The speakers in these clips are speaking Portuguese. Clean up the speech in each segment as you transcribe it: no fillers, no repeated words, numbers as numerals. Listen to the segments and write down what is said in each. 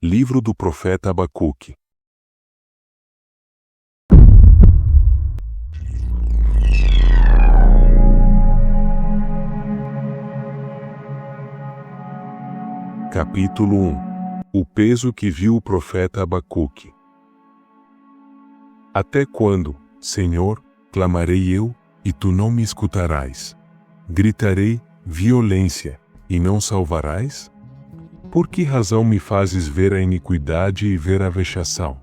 Livro do profeta Abacuque. Capítulo 1. O peso que viu o profeta Abacuque. Até quando, Senhor, clamarei eu, e tu não me escutarás? Gritarei, violência, e não salvarás? Por que razão me fazes ver a iniquidade e ver a vexação?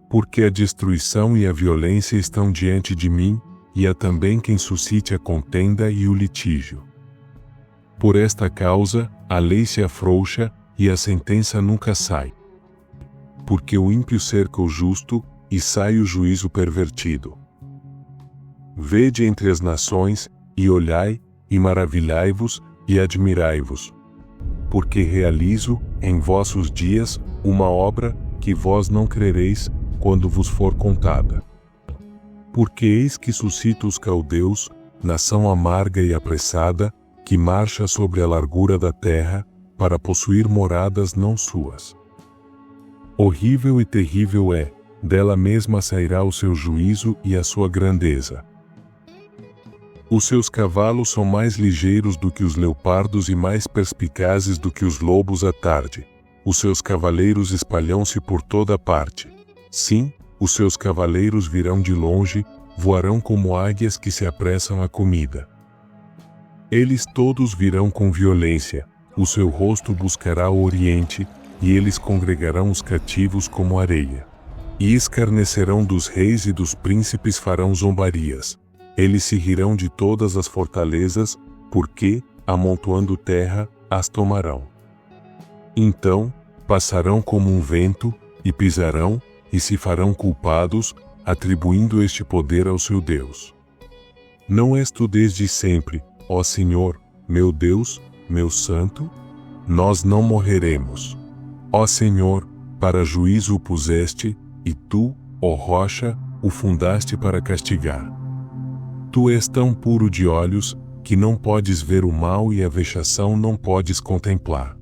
Porque a destruição e a violência estão diante de mim, e há também quem suscite a contenda e o litígio. Por esta causa, a lei se afrouxa, e a sentença nunca sai. Porque o ímpio cerca o justo, e sai o juízo pervertido. Vede entre as nações, e olhai, e maravilhai-vos, e admirai-vos. Porque realizo, em vossos dias, uma obra, que vós não crereis, quando vos for contada. Porque eis que suscito os caldeus, nação amarga e apressada, que marcha sobre a largura da terra, para possuir moradas não suas. Horrível e terrível é, dela mesma sairá o seu juízo e a sua grandeza. Os seus cavalos são mais ligeiros do que os leopardos e mais perspicazes do que os lobos à tarde. Os seus cavaleiros espalham-se por toda parte. Sim, os seus cavaleiros virão de longe, voarão como águias que se apressam à comida. Eles todos virão com violência, o seu rosto buscará o oriente, e eles congregarão os cativos como areia. E escarnecerão dos reis e dos príncipes farão zombarias. Eles se rirão de todas as fortalezas, porque, amontoando terra, as tomarão. Então, passarão como um vento, e pisarão, e se farão culpados, atribuindo este poder ao seu Deus. Não és tu desde sempre, ó Senhor, meu Deus, meu Santo? Nós não morreremos. Ó Senhor, para juízo o puseste, e tu, ó rocha, o fundaste para castigar. Tu és tão puro de olhos, que não podes ver o mal e a vexação não podes contemplar.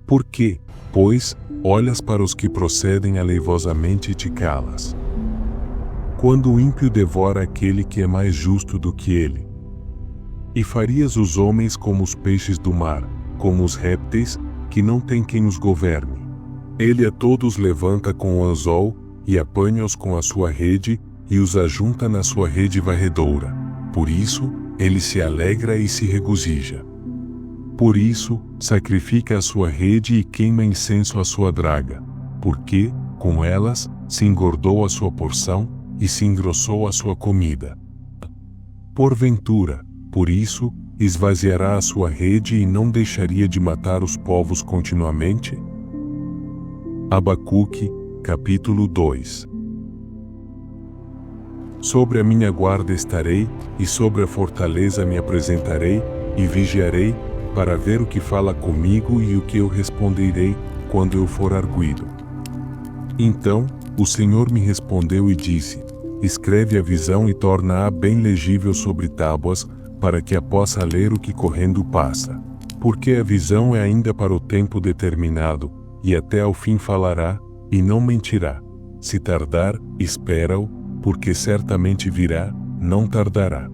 Por que, pois, olhas para os que procedem aleivosamente e te calas? Quando o ímpio devora aquele que é mais justo do que ele? E farias os homens como os peixes do mar, como os répteis, que não tem quem os governe. Ele a todos levanta com o anzol, e apanha-os com a sua rede, e os ajunta na sua rede varredora. Por isso, ele se alegra e se regozija. Por isso, sacrifica a sua rede e queima incenso à sua draga, porque, com elas, se engordou a sua porção, e se engrossou a sua comida. Porventura, por isso, esvaziará a sua rede e não deixaria de matar os povos continuamente? Abacuque, capítulo 2. Sobre a minha guarda estarei, e sobre a fortaleza me apresentarei, e vigiarei, para ver o que fala comigo e o que eu responderei, quando eu for arguido. Então, o Senhor me respondeu e disse: escreve a visão e torna-a bem legível sobre tábuas, para que a possa ler o que correndo passa. Porque a visão é ainda para o tempo determinado, e até ao fim falará, e não mentirá. Se tardar, espera-o, porque certamente virá, não tardará.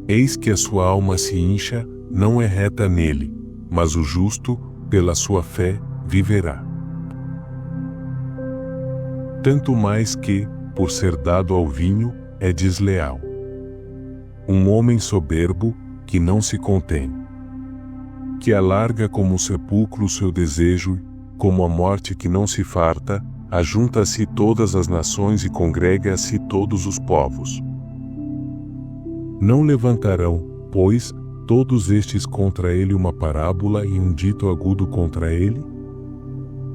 Eis que a sua alma se incha, não é reta nele, mas o justo, pela sua fé, viverá. Tanto mais que, por ser dado ao vinho, é desleal. Um homem soberbo, que não se contém. Que alarga como o sepulcro o seu desejo, como a morte que não se farta, ajunta a si todas as nações e congrega a si todos os povos. Não levantarão, pois, todos estes contra ele uma parábola e um dito agudo contra ele?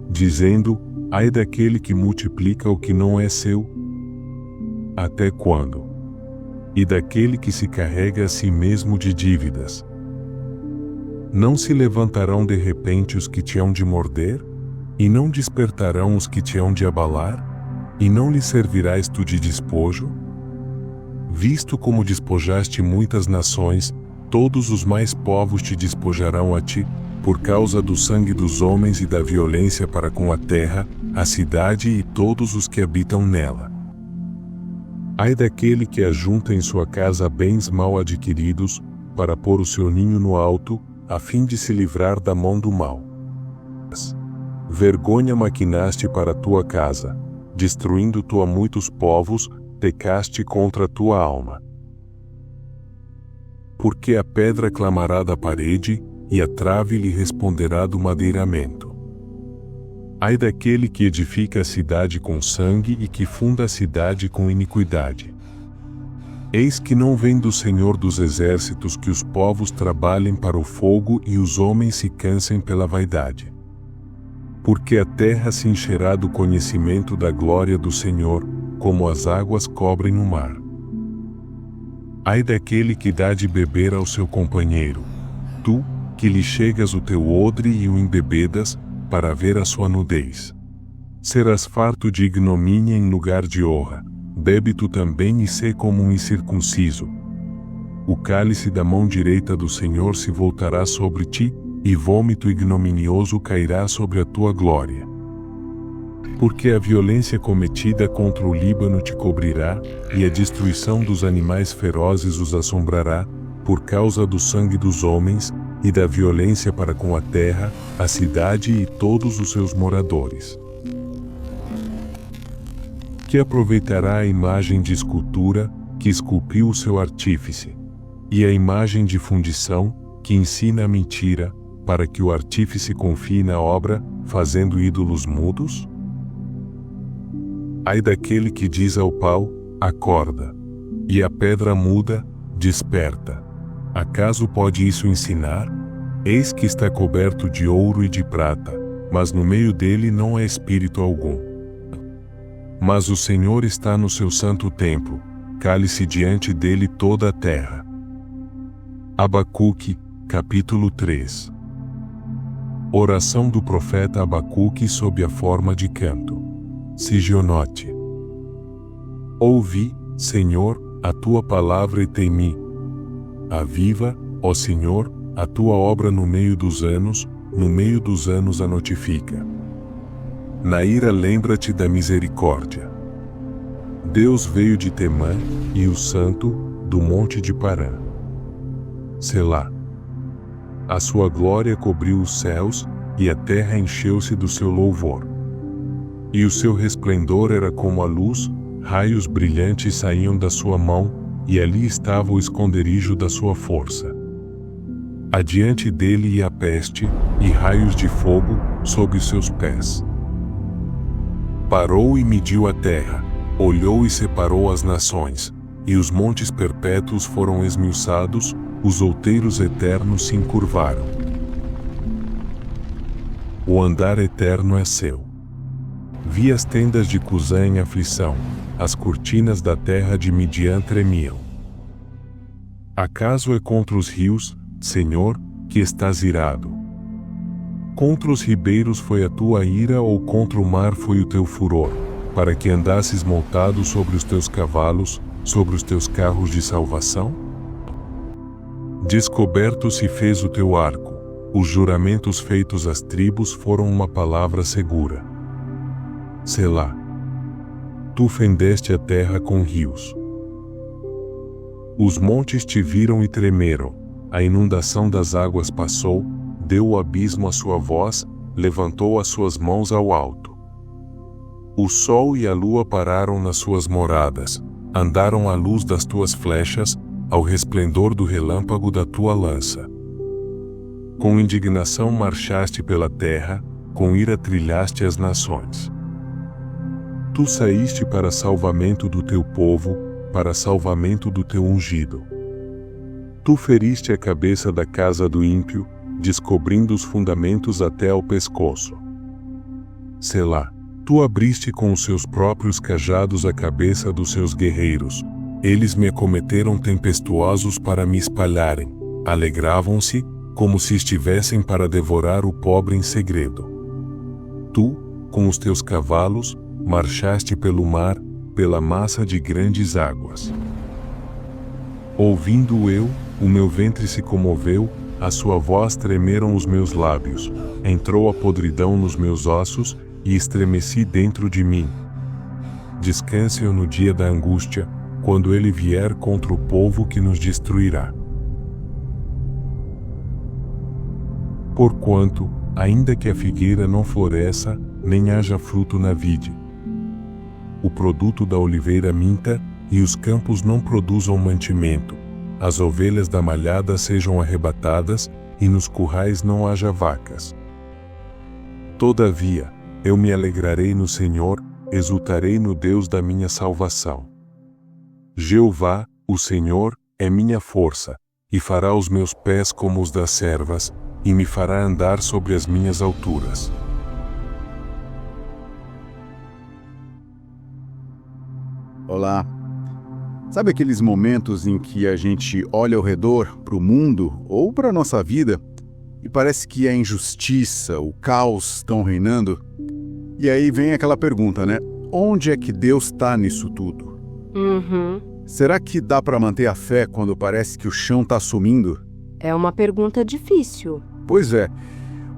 Dizendo, ai daquele que multiplica o que não é seu? Até quando? E daquele que se carrega a si mesmo de dívidas? Não se levantarão de repente os que te hão de morder? E não despertarão os que te hão de abalar? E não lhe servirás tu de despojo? Visto como despojaste muitas nações, todos os mais povos te despojarão a ti, por causa do sangue dos homens e da violência para com a terra, a cidade e todos os que habitam nela. Ai daquele que ajunta em sua casa bens mal adquiridos, para pôr o seu ninho no alto, a fim de se livrar da mão do mal. Vergonha maquinaste para tua casa, destruindo tu a muitos povos, pecaste contra tua alma. Porque a pedra clamará da parede, e a trave lhe responderá do madeiramento. Ai daquele que edifica a cidade com sangue e que funda a cidade com iniquidade. Eis que não vem do Senhor dos exércitos que os povos trabalhem para o fogo e os homens se cansem pela vaidade. Porque a terra se encherá do conhecimento da glória do Senhor, como as águas cobrem o mar. Ai daquele que dá de beber ao seu companheiro, tu, que lhe chegas o teu odre e o embebedas, para ver a sua nudez. Serás farto de ignomínia em lugar de honra, bebe tu também e sê como um incircunciso. O cálice da mão direita do Senhor se voltará sobre ti, e vômito ignominioso cairá sobre a tua glória. Porque a violência cometida contra o Líbano te cobrirá, e a destruição dos animais ferozes os assombrará, por causa do sangue dos homens, e da violência para com a terra, a cidade e todos os seus moradores. Que aproveitará a imagem de escultura, que esculpiu o seu artífice, e a imagem de fundição, que ensina a mentira, para que o artífice confie na obra, fazendo ídolos mudos? Ai daquele que diz ao pau, acorda, e à pedra muda, desperta. Acaso pode isso ensinar? Eis que está coberto de ouro e de prata, mas no meio dele não há espírito algum. Mas o Senhor está no seu santo templo, cale-se diante dele toda a terra. Abacuque, capítulo 3. Oração do profeta Abacuque sob a forma de canto. Sigionote. Ouvi, Senhor, a tua palavra e temi. Aviva, ó Senhor, a tua obra no meio dos anos a notifica. Na ira lembra-te da misericórdia. Deus veio de Temã, e o Santo, do monte de Parã. Selá. A sua glória cobriu os céus, e a terra encheu-se do seu louvor. E o seu resplendor era como a luz, raios brilhantes saíam da sua mão, e ali estava o esconderijo da sua força. Adiante dele ia a peste, e raios de fogo, sob os seus pés. Parou e mediu a terra, olhou e separou as nações, e os montes perpétuos foram esmiuçados, os outeiros eternos se encurvaram. O andar eterno é seu. Vi as tendas de Cusã em aflição, as cortinas da terra de Midian tremiam. Acaso é contra os rios, Senhor, que estás irado? Contra os ribeiros foi a tua ira ou contra o mar foi o teu furor, para que andasses montado sobre os teus cavalos, sobre os teus carros de salvação? Descoberto se fez o teu arco, os juramentos feitos às tribos foram uma palavra segura. Selá. Tu fendeste a terra com rios. Os montes te viram e tremeram, a inundação das águas passou, deu o abismo a sua voz, levantou as suas mãos ao alto. O sol e a lua pararam nas suas moradas, andaram à luz das tuas flechas, ao resplendor do relâmpago da tua lança. Com indignação marchaste pela terra, com ira trilhaste as nações. Tu saíste para salvamento do teu povo, para salvamento do teu ungido. Tu feriste a cabeça da casa do ímpio, descobrindo os fundamentos até ao pescoço. Selá. Tu abriste com os seus próprios cajados a cabeça dos seus guerreiros. Eles me acometeram tempestuosos para me espalharem. Alegravam-se, como se estivessem para devorar o pobre em segredo. Tu, com os teus cavalos, marchaste pelo mar, pela massa de grandes águas. Ouvindo eu, o meu ventre se comoveu, a sua voz tremeram os meus lábios, entrou a podridão nos meus ossos e estremeci dentro de mim. Descanse-o no dia da angústia, quando ele vier contra o povo que nos destruirá. Porquanto, ainda que a figueira não floresça, nem haja fruto na vide, o produto da oliveira minta, e os campos não produzam mantimento, as ovelhas da malhada sejam arrebatadas, e nos currais não haja vacas. Todavia, eu me alegrarei no Senhor, exultarei no Deus da minha salvação. Jeová, o Senhor, é minha força, e fará os meus pés como os das servas, e me fará andar sobre as minhas alturas. Olá. Sabe aqueles momentos em que a gente olha ao redor, para o mundo ou para a nossa vida, e parece que a injustiça, o caos estão reinando? E aí vem aquela pergunta, né? Onde é que Deus está nisso tudo? Será que dá para manter a fé quando parece que o chão está sumindo? É uma pergunta difícil. Pois é.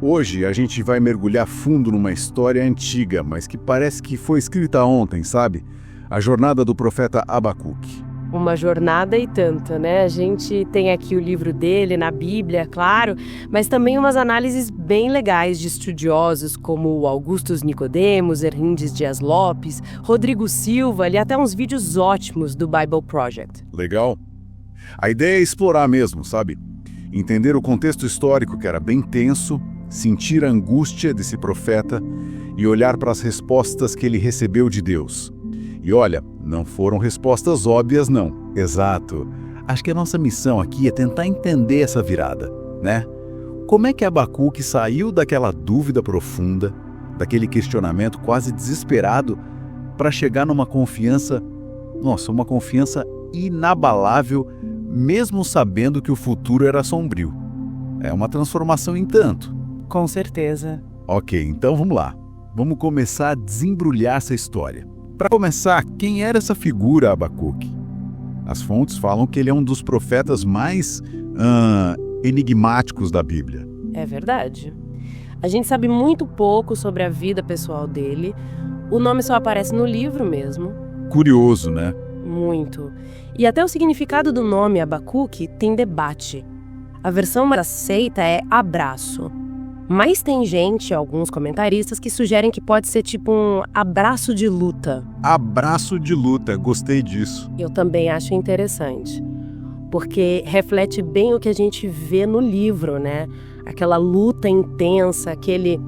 Hoje a gente vai mergulhar fundo numa história antiga, mas que parece que foi escrita ontem, sabe? A jornada do profeta Abacuque. Uma jornada e tanta, né? A gente tem aqui o livro dele na Bíblia, claro, mas também umas análises bem legais de estudiosos como Augustus Nicodemos, Hernandes Dias Lopes, Rodrigo Silva e até uns vídeos ótimos do Bible Project. Legal. A ideia é explorar mesmo, sabe? Entender o contexto histórico que era bem tenso, sentir a angústia desse profeta e olhar para as respostas que ele recebeu de Deus. E olha, não foram respostas óbvias, não. Exato. Acho que a nossa missão aqui é tentar entender essa virada, né? Como é que Abacuque saiu daquela dúvida profunda, daquele questionamento quase desesperado, para chegar numa confiança, uma confiança inabalável, mesmo sabendo que o futuro era sombrio. É uma transformação em tanto. Com certeza. Ok, então vamos lá. Vamos começar a desembrulhar essa história. Para começar, quem era essa figura Abacuque? As fontes falam que ele é um dos profetas mais enigmáticos da Bíblia. É verdade. A gente sabe muito pouco sobre a vida pessoal dele. O nome só aparece no livro mesmo. Curioso, né? Muito. E até o significado do nome Abacuque tem debate. A versão mais aceita é abraço. Mas tem gente, alguns comentaristas, que sugerem que pode ser tipo um abraço de luta. Abraço de luta, gostei disso. Eu também acho interessante, porque reflete bem o que a gente vê no livro, né? Aquela luta intensa, aquele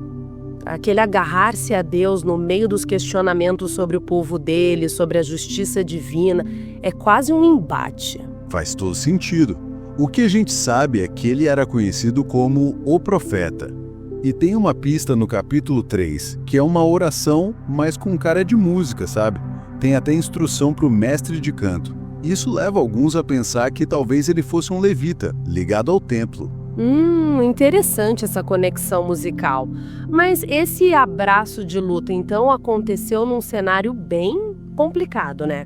agarrar-se a Deus no meio dos questionamentos sobre o povo dele, sobre a justiça divina. É quase um embate. Faz todo sentido. O que a gente sabe é que ele era conhecido como o profeta. E tem uma pista no capítulo 3, que é uma oração, mas com cara de música, sabe? Tem até instrução para o mestre de canto. Isso leva alguns a pensar que talvez ele fosse um levita, ligado ao templo. Interessante essa conexão musical. Mas esse abraço de luta, então, aconteceu num cenário bem complicado, né?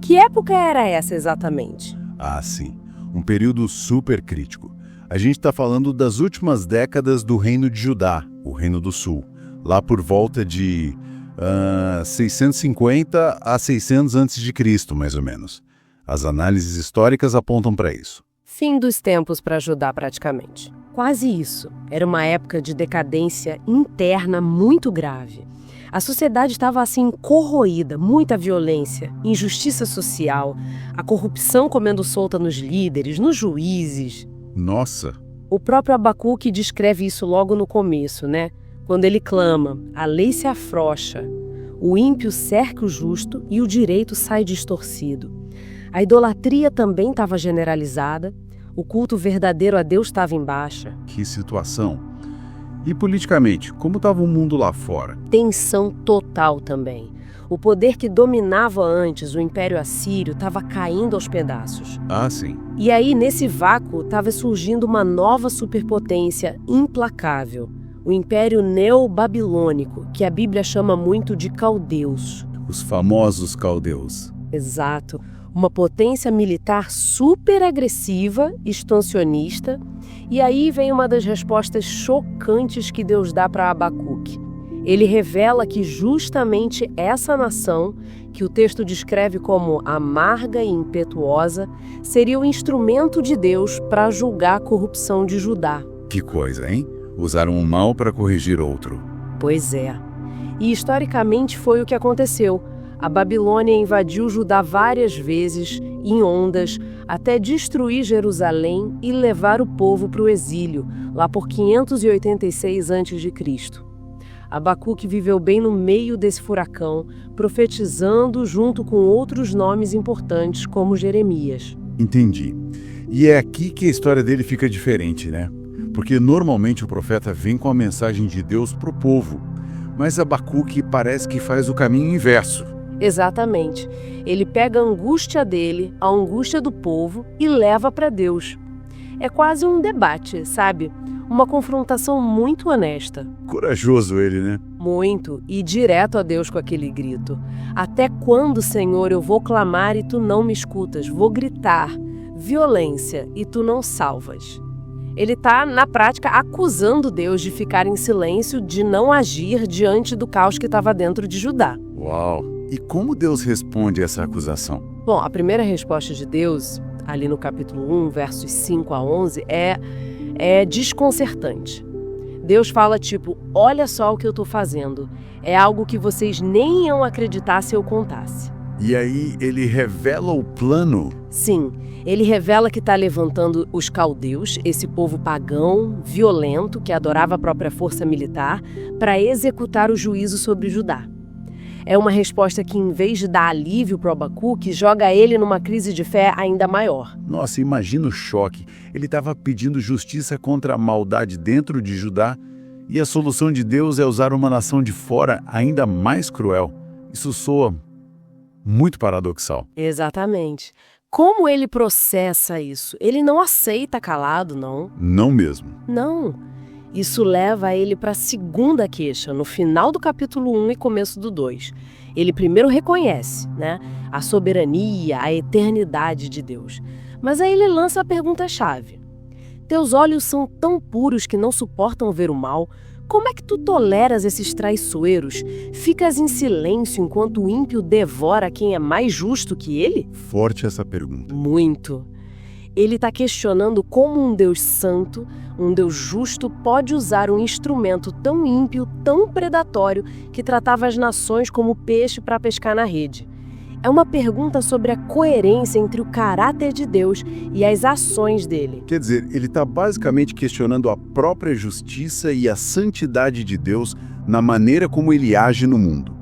Que época era essa exatamente? Ah, sim. Um período super crítico. A gente está falando das últimas décadas do Reino de Judá, o Reino do Sul, lá por volta de 650 a 600 a.C., mais ou menos. As análises históricas apontam para isso. Fim dos tempos para Judá, praticamente. Quase isso. Era uma época de decadência interna muito grave. A sociedade estava assim corroída, muita violência, injustiça social, a corrupção comendo solta nos líderes, nos juízes. Nossa! O próprio Abacuque descreve isso logo no começo, né? Quando ele clama, a lei se afrouxa, o ímpio cerca o justo e o direito sai distorcido. A idolatria também estava generalizada, o culto verdadeiro a Deus estava em baixa. Que situação! E politicamente, como estava o mundo lá fora? Tensão total também. O poder que dominava antes, o Império Assírio, estava caindo aos pedaços. Ah, sim. E aí, nesse vácuo, estava surgindo uma nova superpotência implacável. O Império Neobabilônico, que a Bíblia chama muito de caldeus. Os famosos caldeus. Exato. Uma potência militar super agressiva, expansionista, E aí vem uma das respostas chocantes que Deus dá para Abacuque. Ele revela que justamente essa nação, que o texto descreve como amarga e impetuosa, seria o instrumento de Deus para julgar a corrupção de Judá. Que coisa, hein? Usaram um mal para corrigir outro. Pois é. E historicamente foi o que aconteceu. A Babilônia invadiu Judá várias vezes, em ondas, até destruir Jerusalém e levar o povo para o exílio, lá por 586 a.C. Abacuque viveu bem no meio desse furacão, profetizando junto com outros nomes importantes, como Jeremias. Entendi. E é aqui que a história dele fica diferente, né? Porque normalmente o profeta vem com a mensagem de Deus para o povo, mas Abacuque parece que faz o caminho inverso. Exatamente. Ele pega a angústia dele, a angústia do povo, e leva para Deus. É quase um debate, sabe? Uma confrontação muito honesta. Corajoso ele, né? Muito, e direto a Deus com aquele grito. Até quando, Senhor, eu vou clamar e tu não me escutas? Vou gritar, violência, e tu não salvas. Ele está, na prática, acusando Deus de ficar em silêncio, de não agir diante do caos que estava dentro de Judá. Uau! E como Deus responde a essa acusação? Bom, a primeira resposta de Deus, ali no capítulo 1, versos 5 a 11, é desconcertante. Deus fala tipo, olha só o que eu estou fazendo. É algo que vocês nem iam acreditar se eu contasse. E aí ele revela o plano? Sim, ele revela que está levantando os caldeus, esse povo pagão, violento, que adorava a própria força militar, para executar o juízo sobre Judá. É uma resposta que, em vez de dar alívio para o Abacuque, joga ele numa crise de fé ainda maior. Nossa, imagina o choque. Ele estava pedindo justiça contra a maldade dentro de Judá, e a solução de Deus é usar uma nação de fora ainda mais cruel. Isso soa muito paradoxal. Exatamente. Como ele processa isso? Ele não aceita calado, não. Não mesmo. Não. Isso leva ele para a segunda queixa, no final do capítulo 1 e começo do 2. Ele primeiro reconhece, a soberania, a eternidade de Deus. Mas aí ele lança a pergunta-chave. Teus olhos são tão puros que não suportam ver o mal. Como é que tu toleras esses traiçoeiros? Ficas em silêncio enquanto o ímpio devora quem é mais justo que ele? Forte essa pergunta. Muito. Ele está questionando como um Deus santo, um Deus justo, pode usar um instrumento tão ímpio, tão predatório, que tratava as nações como peixe para pescar na rede. É uma pergunta sobre a coerência entre o caráter de Deus e as ações dele. Quer dizer, ele está basicamente questionando a própria justiça e a santidade de Deus na maneira como ele age no mundo.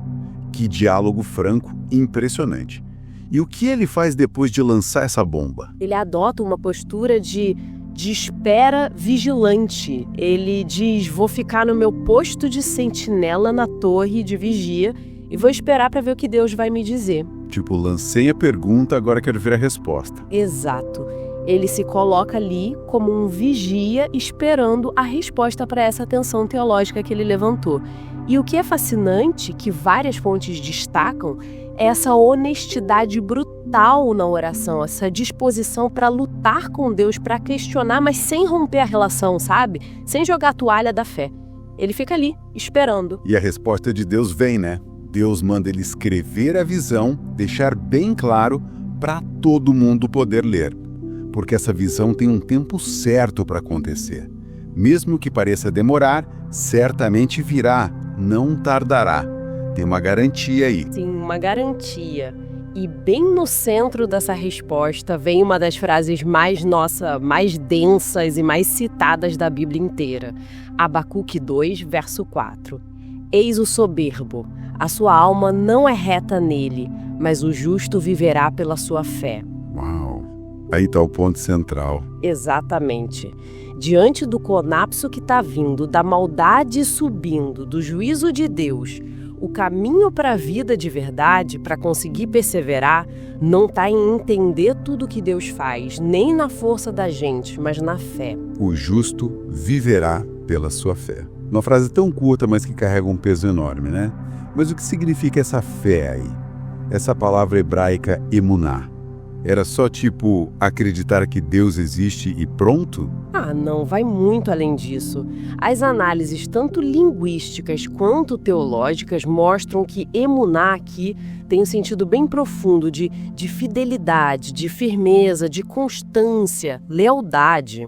Que diálogo franco e impressionante. E o que ele faz depois de lançar essa bomba? Ele adota uma postura de espera vigilante. Ele diz, vou ficar no meu posto de sentinela na torre de vigia e vou esperar para ver o que Deus vai me dizer. Tipo, lancei a pergunta, agora quero ver a resposta. Exato. Ele se coloca ali como um vigia esperando a resposta para essa tensão teológica que ele levantou. E o que é fascinante, que várias fontes destacam, é essa honestidade brutal na oração, essa disposição para lutar com Deus, para questionar, mas sem romper a relação, sabe? Sem jogar a toalha da fé. Ele fica ali, esperando. E a resposta de Deus vem, né? Deus manda ele escrever a visão, deixar bem claro para todo mundo poder ler. Porque essa visão tem um tempo certo para acontecer. Mesmo que pareça demorar, certamente virá, não tardará. Tem uma garantia aí. Sim, uma garantia. E bem no centro dessa resposta vem uma das frases mais densas e mais citadas da Bíblia inteira. Abacuque 2, verso 4. Eis o soberbo, a sua alma não é reta nele, mas o justo viverá pela sua fé. Uau! Aí está o ponto central. Exatamente. Diante do colapso que está vindo, da maldade subindo, do juízo de Deus, o caminho para a vida de verdade, para conseguir perseverar, não está em entender tudo que Deus faz, nem na força da gente, mas na fé. O justo viverá pela sua fé. Uma frase tão curta, mas que carrega um peso enorme, né? Mas o que significa essa fé aí? Essa palavra hebraica emuná. Era só tipo acreditar que Deus existe e pronto? Ah, não, vai muito além disso. As análises tanto linguísticas quanto teológicas mostram que emuná aqui tem um sentido bem profundo de fidelidade, de firmeza, de constância, lealdade.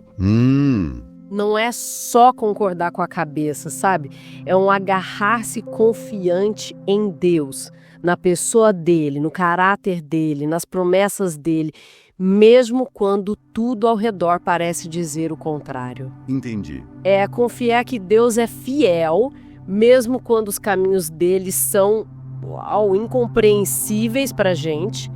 Não é só concordar com a cabeça, sabe? É um agarrar-se confiante em Deus, na pessoa dele, no caráter dele, nas promessas dele, mesmo quando tudo ao redor parece dizer o contrário. Entendi. É confiar que Deus é fiel, mesmo quando os caminhos dele são, incompreensíveis para a gente.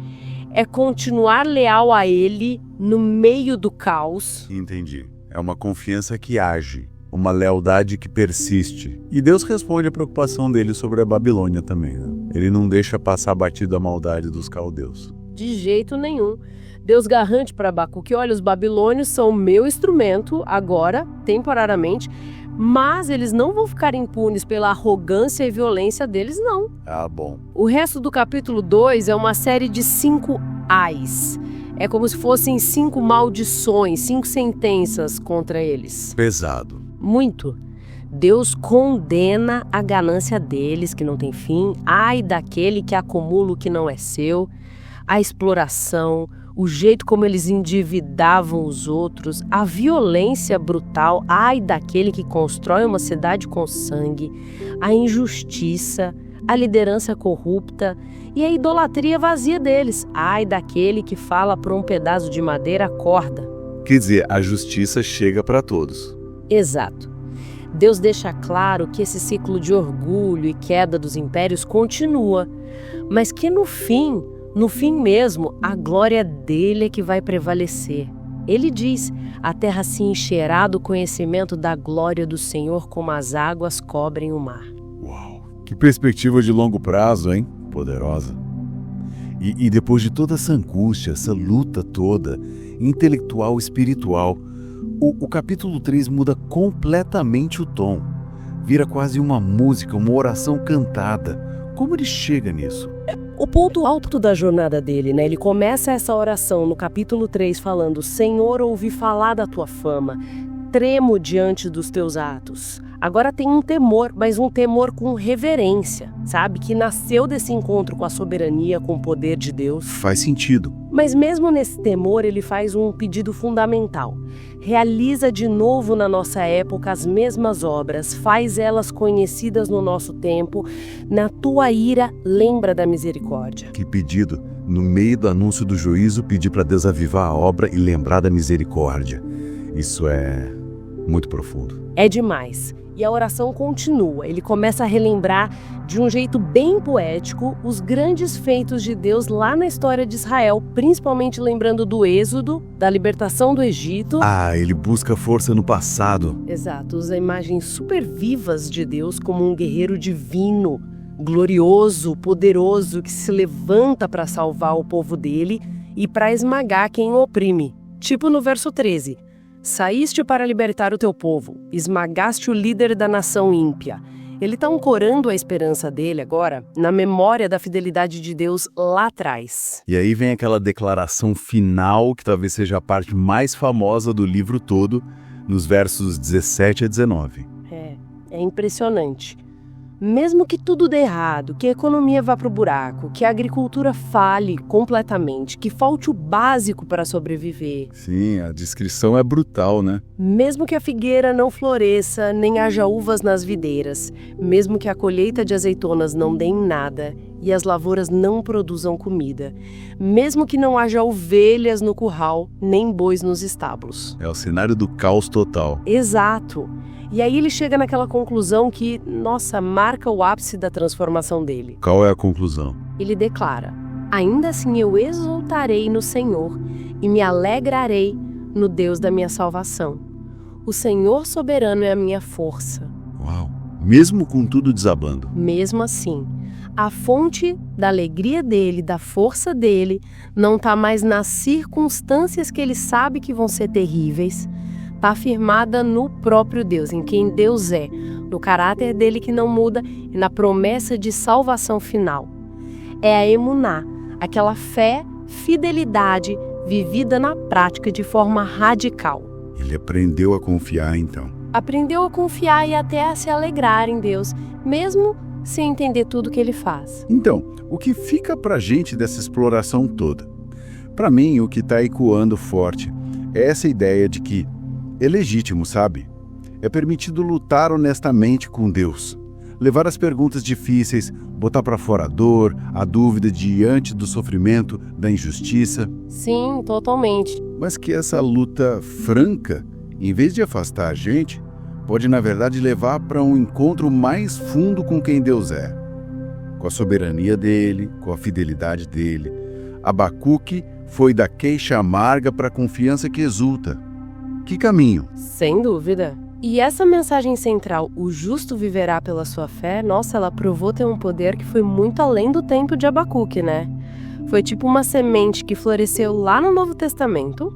É continuar leal a ele no meio do caos. Entendi. É uma confiança que age, uma lealdade que persiste. E Deus responde à preocupação dele sobre a Babilônia também, né? Ele não deixa passar batido a maldade dos caldeus. De jeito nenhum. Deus garante para Abacuque, olha, os babilônios são meu instrumento agora, temporariamente, mas eles não vão ficar impunes pela arrogância e violência deles, não. Ah, bom. O resto do capítulo 2 é uma série de 5 ais. É como se fossem 5 maldições, 5 sentenças contra eles. Pesado. Muito. Deus condena a ganância deles, que não tem fim, ai daquele que acumula o que não é seu, a exploração, o jeito como eles endividavam os outros, a violência brutal, ai daquele que constrói uma cidade com sangue, a injustiça, a liderança corrupta e a idolatria vazia deles, ai daquele que fala por um pedaço de madeira corda. Quer dizer, a justiça chega para todos. Exato. Deus deixa claro que esse ciclo de orgulho e queda dos impérios continua, mas que no fim mesmo, a glória dele é que vai prevalecer. Ele diz, a terra se encherá do conhecimento da glória do Senhor como as águas cobrem o mar. Uau, que perspectiva de longo prazo, hein? Poderosa. E depois de toda essa angústia, essa luta toda, intelectual e espiritual, o capítulo 3 muda completamente o tom. Vira quase uma música, uma oração cantada. Como ele chega nisso? O ponto alto da jornada dele, né? Ele começa essa oração no capítulo 3 falando: Senhor, ouvi falar da tua fama, tremo diante dos teus atos. Agora tem um temor, mas um temor com reverência, sabe? Que nasceu desse encontro com a soberania, com o poder de Deus. Faz sentido. Mas mesmo nesse temor, ele faz um pedido fundamental. Realiza de novo na nossa época as mesmas obras, faz elas conhecidas no nosso tempo. Na tua ira, lembra da misericórdia. Que pedido. No meio do anúncio do juízo, pedir para Deus avivar a obra e lembrar da misericórdia. Isso é muito profundo. É demais. E a oração continua. Ele começa a relembrar de um jeito bem poético os grandes feitos de Deus lá na história de Israel, principalmente lembrando do Êxodo, da libertação do Egito. Ah, ele busca força no passado. Exato, usa imagens super vivas de Deus como um guerreiro divino, glorioso, poderoso, que se levanta para salvar o povo dele e para esmagar quem o oprime. Tipo no verso 13. Saíste para libertar o teu povo, esmagaste o líder da nação ímpia. Ele está ancorando a esperança dele agora na memória da fidelidade de Deus lá atrás. E aí vem aquela declaração final, que talvez seja a parte mais famosa do livro todo, nos versos 17 a 19. É impressionante. Mesmo que tudo dê errado, que a economia vá para o buraco, que a agricultura fale completamente, que falte o básico para sobreviver. Sim, a descrição é brutal, né? Mesmo que a figueira não floresça, nem haja uvas nas videiras, mesmo que a colheita de azeitonas não dê em nada e as lavouras não produzam comida, mesmo que não haja ovelhas no curral, nem bois nos estábulos. É o cenário do caos total. Exato. E aí ele chega naquela conclusão que, nossa, marca o ápice da transformação dele. Qual é a conclusão? Ele declara: ainda assim eu exultarei no Senhor e me alegrarei no Deus da minha salvação. O Senhor soberano é a minha força. Uau! Mesmo com tudo desabando. Mesmo assim, a fonte da alegria dele, da força dele, não está mais nas circunstâncias que ele sabe que vão ser terríveis. Está firmada no próprio Deus, em quem Deus é, no caráter dele que não muda e na promessa de salvação final. É a emuná, aquela fé fidelidade vivida na prática de forma radical. Ele aprendeu a confiar, então. Aprendeu a confiar e até a se alegrar em Deus, mesmo sem entender tudo que ele faz. Então, o que fica pra gente dessa exploração toda? Pra mim, o que tá ecoando forte é essa ideia de que é legítimo, sabe? É permitido lutar honestamente com Deus. Levar as perguntas difíceis, botar pra fora a dor, a dúvida diante do sofrimento, da injustiça. Sim, totalmente. Mas que essa luta franca, em vez de afastar a gente, pode na verdade levar para um encontro mais fundo com quem Deus é. Com a soberania dele, com a fidelidade dele. Abacuque foi da queixa amarga para a confiança que exulta. Que caminho! Sem dúvida. E essa mensagem central, o justo viverá pela sua fé, nossa, ela provou ter um poder que foi muito além do tempo de Abacuque, né? Foi tipo uma semente que floresceu lá no Novo Testamento.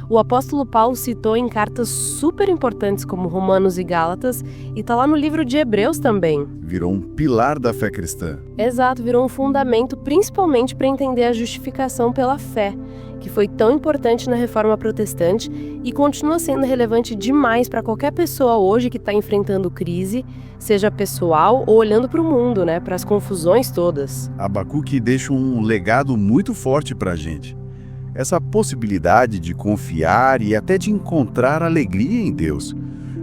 O apóstolo Paulo citou em cartas super importantes como Romanos e Gálatas, e tá lá no livro de Hebreus também. Virou um pilar da fé cristã. Exato, virou um fundamento principalmente para entender a justificação pela fé, que foi tão importante na Reforma Protestante e continua sendo relevante demais para qualquer pessoa hoje que está enfrentando crise, seja pessoal ou olhando para o mundo, né, para as confusões todas. Abacuque deixa um legado muito forte para a gente. Essa possibilidade de confiar e até de encontrar alegria em Deus.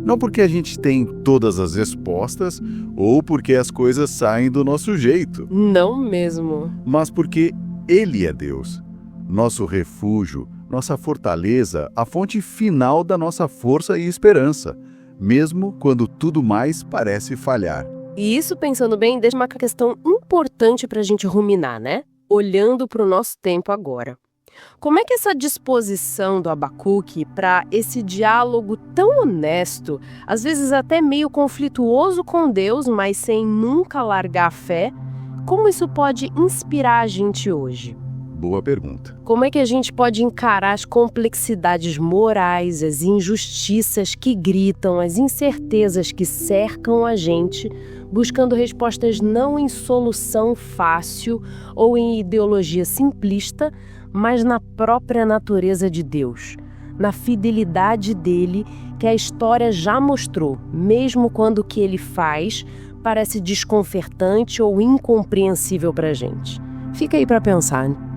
Não porque a gente tem todas as respostas ou porque as coisas saem do nosso jeito. Não mesmo. Mas porque Ele é Deus. Nosso refúgio, nossa fortaleza, a fonte final da nossa força e esperança, mesmo quando tudo mais parece falhar. E isso, pensando bem, deixa uma questão importante para a gente ruminar, né? Olhando para o nosso tempo agora. Como é que essa disposição do Abacuque para esse diálogo tão honesto, às vezes até meio conflituoso com Deus, mas sem nunca largar a fé, como isso pode inspirar a gente hoje? Boa pergunta. Como é que a gente pode encarar as complexidades morais, as injustiças que gritam, as incertezas que cercam a gente, buscando respostas não em solução fácil ou em ideologia simplista, mas na própria natureza de Deus, na fidelidade dele que a história já mostrou, mesmo quando o que ele faz parece desconcertante ou incompreensível para a gente. Fica aí para pensar, né?